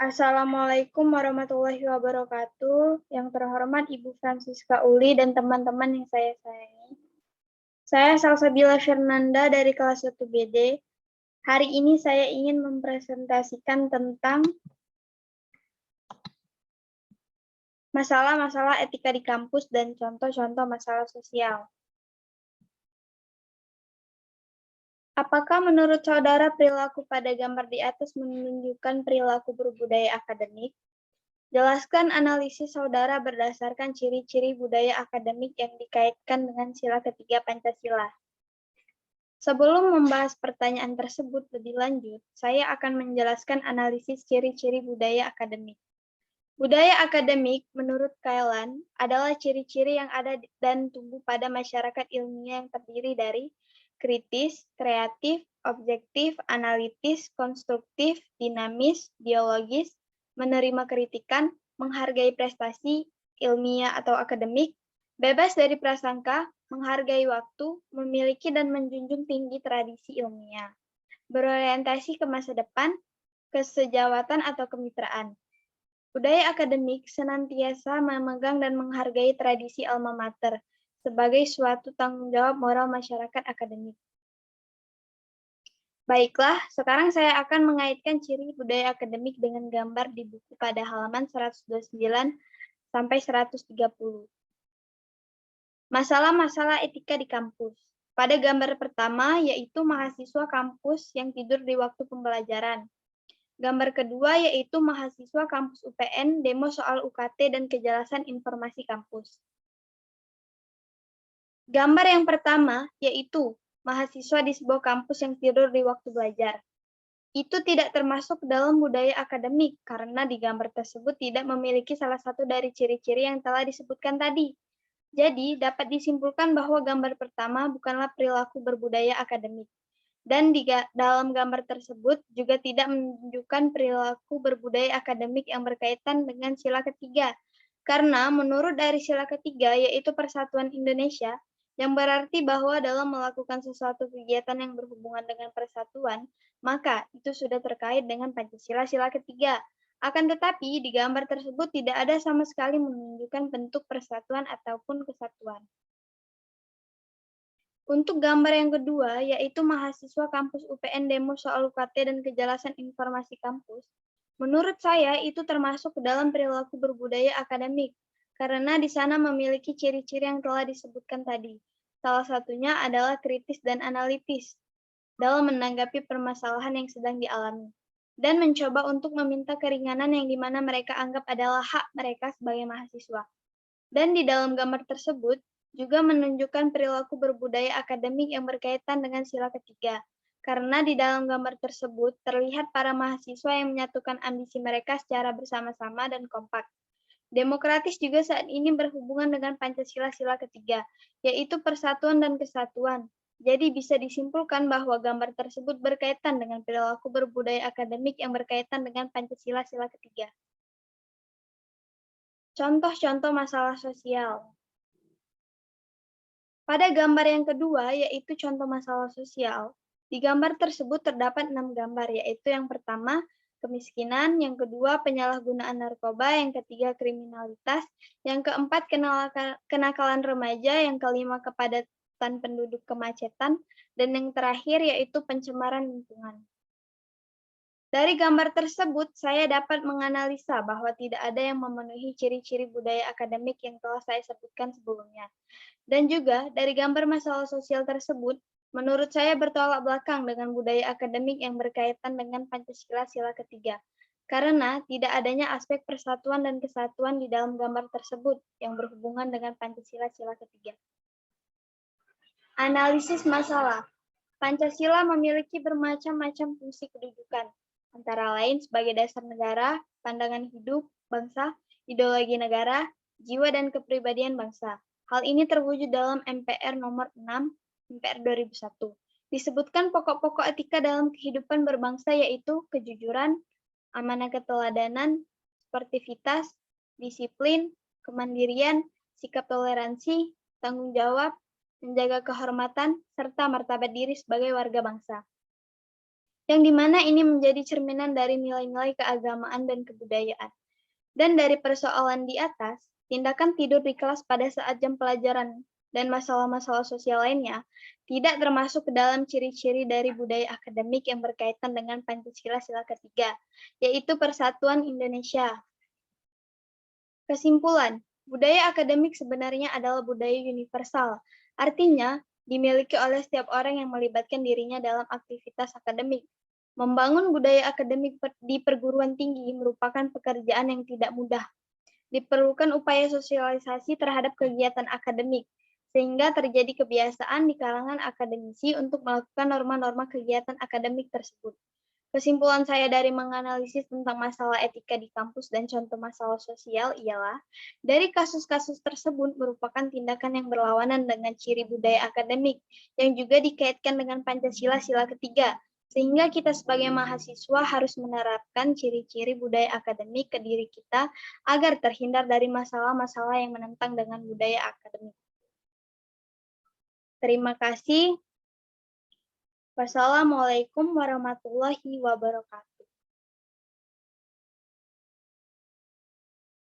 Assalamualaikum warahmatullahi wabarakatuh. Yang terhormat Ibu Francisca Uli dan teman-teman yang saya sayangi. Saya Salsabila Fernanda dari kelas 1 BD. Hari ini saya ingin mempresentasikan tentang masalah-masalah etika di kampus dan contoh-contoh masalah sosial. Apakah menurut saudara perilaku pada gambar di atas menunjukkan perilaku berbudaya akademik? Jelaskan analisis saudara berdasarkan ciri-ciri budaya akademik yang dikaitkan dengan sila ketiga Pancasila. Sebelum membahas pertanyaan tersebut lebih lanjut, saya akan menjelaskan analisis ciri-ciri budaya akademik. Budaya akademik, menurut Kailan, adalah ciri-ciri yang ada dan tumbuh pada masyarakat ilmiah yang terdiri dari kritis, kreatif, objektif, analitis, konstruktif, dinamis, biologis, menerima kritikan, menghargai prestasi ilmiah atau akademik, bebas dari prasangka, menghargai waktu, memiliki dan menjunjung tinggi tradisi ilmiah, berorientasi ke masa depan, kesejawatan atau kemitraan. Budaya akademik senantiasa memegang dan menghargai tradisi alma mater sebagai suatu tanggung jawab moral masyarakat akademik. Baiklah, sekarang saya akan mengaitkan ciri budaya akademik dengan gambar di buku pada halaman 129 sampai 130. Masalah-masalah etika di kampus. Pada gambar pertama, yaitu mahasiswa kampus yang tidur di waktu pembelajaran. Gambar kedua yaitu mahasiswa kampus UPN demo soal UKT dan kejelasan informasi kampus. Gambar yang pertama yaitu mahasiswa di sebuah kampus yang tidur di waktu belajar. Itu tidak termasuk dalam budaya akademik karena di gambar tersebut tidak memiliki salah satu dari ciri-ciri yang telah disebutkan tadi. Jadi, dapat disimpulkan bahwa gambar pertama bukanlah perilaku berbudaya akademik. Dan di dalam gambar tersebut juga tidak menunjukkan perilaku berbudaya akademik yang berkaitan dengan sila ketiga. Karena menurut dari sila ketiga, yaitu Persatuan Indonesia, yang berarti bahwa dalam melakukan sesuatu kegiatan yang berhubungan dengan persatuan, maka itu sudah terkait dengan Pancasila sila ketiga. Akan tetapi, di gambar tersebut tidak ada sama sekali menunjukkan bentuk persatuan ataupun kesatuan. Untuk gambar yang kedua, yaitu mahasiswa kampus UPN demo soal UKT dan kejelasan informasi kampus, menurut saya itu termasuk ke dalam perilaku berbudaya akademik, karena di sana memiliki ciri-ciri yang telah disebutkan tadi. Salah satunya adalah kritis dan analitis dalam menanggapi permasalahan yang sedang dialami, dan mencoba untuk meminta keringanan yang dimana mereka anggap adalah hak mereka sebagai mahasiswa. Dan di dalam gambar tersebut, juga menunjukkan perilaku berbudaya akademik yang berkaitan dengan sila ketiga. Karena di dalam gambar tersebut terlihat para mahasiswa yang menyatukan ambisi mereka secara bersama-sama dan kompak. Demokratis juga saat ini berhubungan dengan Pancasila sila ketiga, yaitu persatuan dan kesatuan. Jadi bisa disimpulkan bahwa gambar tersebut berkaitan dengan perilaku berbudaya akademik yang berkaitan dengan Pancasila sila ketiga. Contoh-contoh masalah sosial. Pada gambar yang kedua, yaitu contoh masalah sosial, di gambar tersebut terdapat 6 gambar, yaitu yang pertama, kemiskinan, yang kedua, penyalahgunaan narkoba, yang ketiga, kriminalitas, yang keempat, kenakalan remaja, yang kelima, kepadatan penduduk kemacetan, dan yang terakhir, yaitu pencemaran lingkungan. Dari gambar tersebut, saya dapat menganalisa bahwa tidak ada yang memenuhi ciri-ciri budaya akademik yang telah saya sebutkan sebelumnya. Dan juga dari gambar masalah sosial tersebut, menurut saya bertolak belakang dengan budaya akademik yang berkaitan dengan Pancasila sila ketiga. Karena tidak adanya aspek persatuan dan kesatuan di dalam gambar tersebut yang berhubungan dengan Pancasila sila ketiga. Analisis masalah. Pancasila memiliki bermacam-macam fungsi kedudukan, antara lain sebagai dasar negara, pandangan hidup, bangsa, ideologi negara, jiwa dan kepribadian bangsa. Hal ini terwujud dalam MPR nomor 6, MPR 2001. Disebutkan pokok-pokok etika dalam kehidupan berbangsa yaitu kejujuran, amanah keteladanan, sportivitas, disiplin, kemandirian, sikap toleransi, tanggung jawab, menjaga kehormatan, serta martabat diri sebagai warga bangsa. yang dimana ini menjadi cerminan dari nilai-nilai keagamaan dan kebudayaan. Dan dari persoalan di atas, tindakan tidur di kelas pada saat jam pelajaran dan masalah-masalah sosial lainnya tidak termasuk ke dalam ciri-ciri dari budaya akademik yang berkaitan dengan Pancasila sila ketiga, yaitu Persatuan Indonesia. Kesimpulan, budaya akademik sebenarnya adalah budaya universal, artinya dimiliki oleh setiap orang yang melibatkan dirinya dalam aktivitas akademik. Membangun budaya akademik di perguruan tinggi merupakan pekerjaan yang tidak mudah. Diperlukan upaya sosialisasi terhadap kegiatan akademik, sehingga terjadi kebiasaan di kalangan akademisi untuk melakukan norma-norma kegiatan akademik tersebut. Kesimpulan saya dari menganalisis tentang masalah etika di kampus dan contoh masalah sosial ialah, dari kasus-kasus tersebut merupakan tindakan yang berlawanan dengan ciri budaya akademik, yang juga dikaitkan dengan Pancasila sila ketiga, sehingga kita sebagai mahasiswa harus menerapkan ciri-ciri budaya akademik ke diri kita agar terhindar dari masalah-masalah yang menentang dengan budaya akademik. Terima kasih. Wassalamualaikum warahmatullahi wabarakatuh.